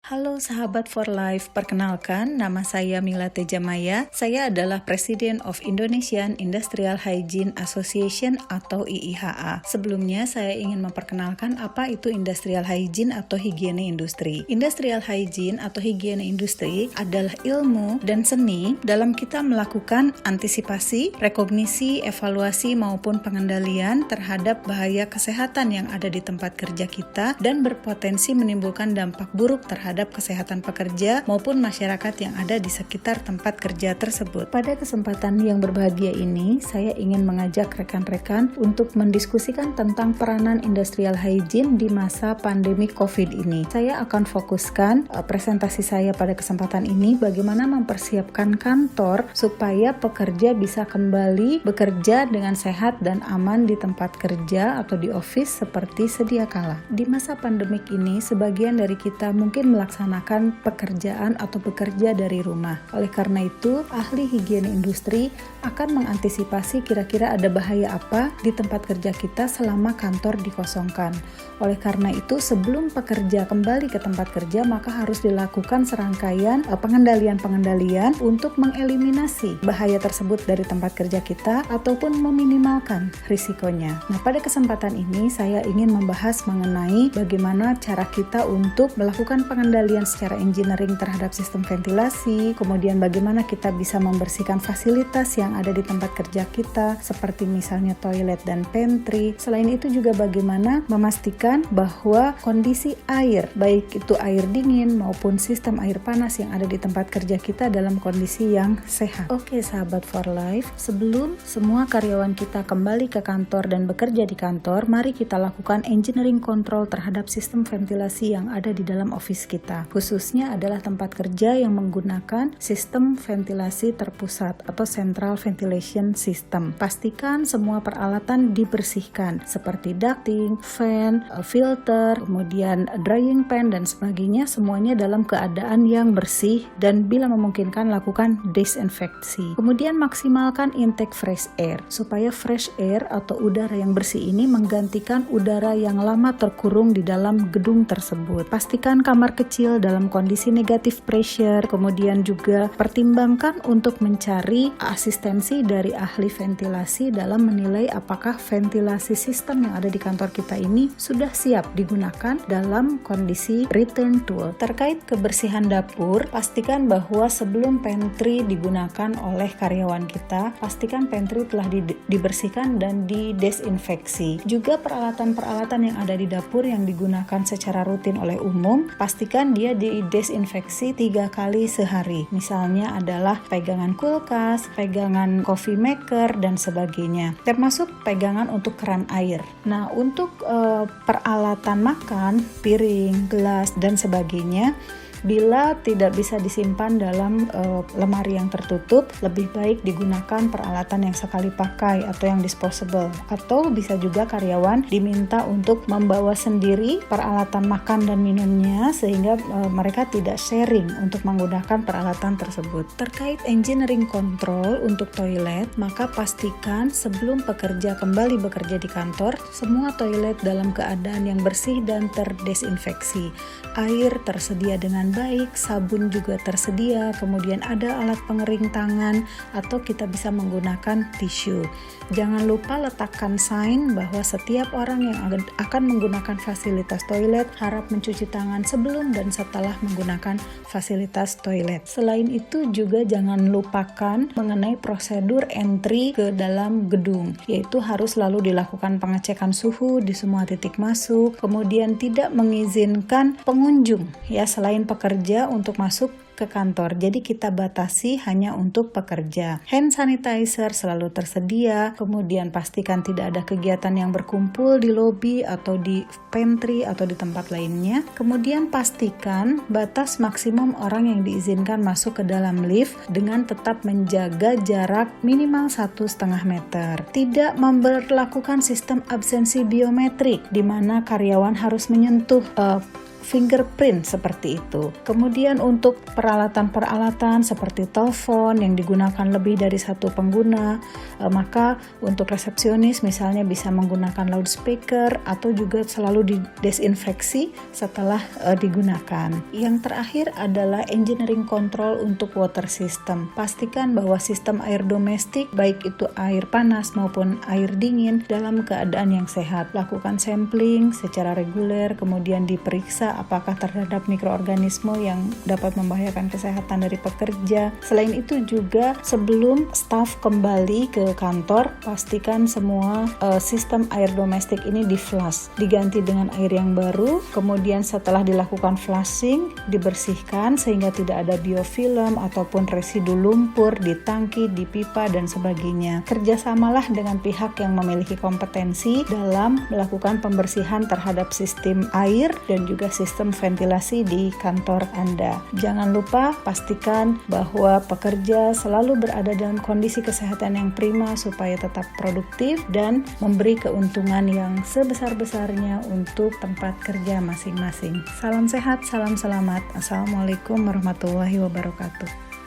Halo sahabat for life, perkenalkan nama saya Mila Tejamaya. Saya adalah Presiden of Indonesian Industrial Hygiene Association atau IIHA. Sebelumnya saya ingin memperkenalkan apa itu Industrial Hygiene atau higiene industri. Industrial Hygiene atau higiene industri adalah ilmu dan seni dalam kita melakukan antisipasi, rekognisi, evaluasi maupun pengendalian terhadap bahaya kesehatan yang ada di tempat kerja kita dan berpotensi menimbulkan dampak buruk terhadap kesehatan pekerja maupun masyarakat yang ada di sekitar tempat kerja tersebut. Pada kesempatan yang berbahagia ini, saya ingin mengajak rekan-rekan untuk mendiskusikan tentang peranan industrial hygiene di masa pandemi COVID ini. Saya akan fokuskan presentasi saya pada kesempatan ini bagaimana mempersiapkan kantor supaya pekerja bisa kembali bekerja dengan sehat dan aman di tempat kerja atau di office seperti sedia kala. Di masa pandemik ini, sebagian dari kita mungkin melaksanakan pekerjaan atau bekerja dari rumah. Oleh karena itu, ahli higiene industri akan mengantisipasi kira-kira ada bahaya apa di tempat kerja kita selama kantor dikosongkan. Oleh karena itu, sebelum pekerja kembali ke tempat kerja, maka harus dilakukan serangkaian pengendalian-pengendalian untuk mengeliminasi bahaya tersebut dari tempat kerja kita ataupun meminimalkan risikonya. Nah, pada kesempatan ini saya ingin membahas mengenai bagaimana cara kita untuk melakukan pengendalian secara engineering terhadap sistem ventilasi, kemudian bagaimana kita bisa membersihkan fasilitas yang ada di tempat kerja kita, seperti misalnya toilet dan pantry. Selain itu juga bagaimana memastikan bahwa kondisi air, baik itu air dingin maupun sistem air panas yang ada di tempat kerja kita dalam kondisi yang sehat. Oke sahabat for life, sebelum semua karyawan kita kembali ke kantor dan bekerja di kantor, mari kita lakukan engineering control terhadap sistem ventilasi yang ada di dalam office kita. Khususnya adalah tempat kerja yang menggunakan sistem ventilasi terpusat atau central ventilation system. Pastikan semua peralatan dibersihkan seperti ducting, fan, filter, kemudian drying pan dan sebagainya, semuanya dalam keadaan yang bersih dan bila memungkinkan lakukan desinfeksi. Kemudian maksimalkan intake fresh air supaya fresh air atau udara yang bersih ini menggantikan udara yang lama terkurung di dalam gedung tersebut. Pastikan kamar kecil dalam kondisi negative pressure, kemudian juga pertimbangkan untuk mencari asistensi dari ahli ventilasi dalam menilai apakah ventilasi sistem yang ada di kantor kita ini sudah siap digunakan dalam kondisi return tool. Terkait kebersihan dapur, pastikan bahwa sebelum pantry digunakan oleh karyawan kita, pastikan pantry telah dibersihkan dan didesinfeksi. Juga peralatan-peralatan yang ada di dapur yang digunakan secara rutin oleh umum, pastikan dia didesinfeksi 3 kali sehari. Misalnya adalah pegangan kulkas, pegangan coffee maker, dan sebagainya. Termasuk pegangan untuk keran air. Nah, untuk peralatan makan, piring, gelas, dan sebagainya, bila tidak bisa disimpan dalam lemari yang tertutup, lebih baik digunakan peralatan yang sekali pakai atau yang disposable. Atau bisa juga karyawan diminta untuk membawa sendiri peralatan makan dan minumnya sehingga mereka tidak sharing untuk menggunakan peralatan tersebut. Terkait engineering control untuk toilet, maka pastikan sebelum pekerja kembali bekerja di kantor, semua toilet dalam keadaan yang bersih dan terdesinfeksi. Air tersedia dengan baik, sabun juga tersedia, kemudian ada alat pengering tangan atau kita bisa menggunakan tisu. Jangan lupa letakkan sign bahwa setiap orang yang akan menggunakan fasilitas toilet harap mencuci tangan sebelum dan setelah menggunakan fasilitas toilet. Selain itu juga jangan lupakan mengenai prosedur entry ke dalam gedung, yaitu harus selalu dilakukan pengecekan suhu di semua titik masuk, kemudian tidak mengizinkan pengunjung selain pekerja untuk masuk ke kantor. Jadi kita batasi hanya untuk pekerja. Hand sanitizer selalu tersedia, kemudian pastikan tidak ada kegiatan yang berkumpul di lobi atau di pantry atau di tempat lainnya. Kemudian pastikan batas maksimum orang yang diizinkan masuk ke dalam lift dengan tetap menjaga jarak minimal 1,5 meter. Tidak memberlakukan sistem absensi biometrik di mana karyawan harus menyentuh fingerprint seperti itu. Kemudian untuk peralatan-peralatan seperti telepon yang digunakan lebih dari satu pengguna, maka untuk resepsionis misalnya bisa menggunakan loudspeaker atau juga selalu didesinfeksi setelah digunakan. Yang terakhir adalah engineering control untuk water system. Pastikan bahwa sistem air domestik baik itu air panas maupun air dingin dalam keadaan yang sehat. Lakukan sampling secara reguler, kemudian diperiksa apakah terdapat mikroorganisme yang dapat membahayakan kesehatan dari pekerja. Selain itu juga sebelum staf kembali ke kantor, pastikan semua sistem air domestik ini di-flush, diganti dengan air yang baru. Kemudian setelah dilakukan flushing, dibersihkan sehingga tidak ada biofilm ataupun residu lumpur di tangki, di pipa dan sebagainya. Kerjasamalah dengan pihak yang memiliki kompetensi dalam melakukan pembersihan terhadap sistem air dan juga sistem ventilasi di kantor Anda. Jangan lupa pastikan bahwa pekerja selalu berada dalam kondisi kesehatan yang prima supaya tetap produktif dan memberi keuntungan yang sebesar-besarnya untuk tempat kerja masing-masing. Salam sehat, salam selamat. Assalamualaikum warahmatullahi wabarakatuh.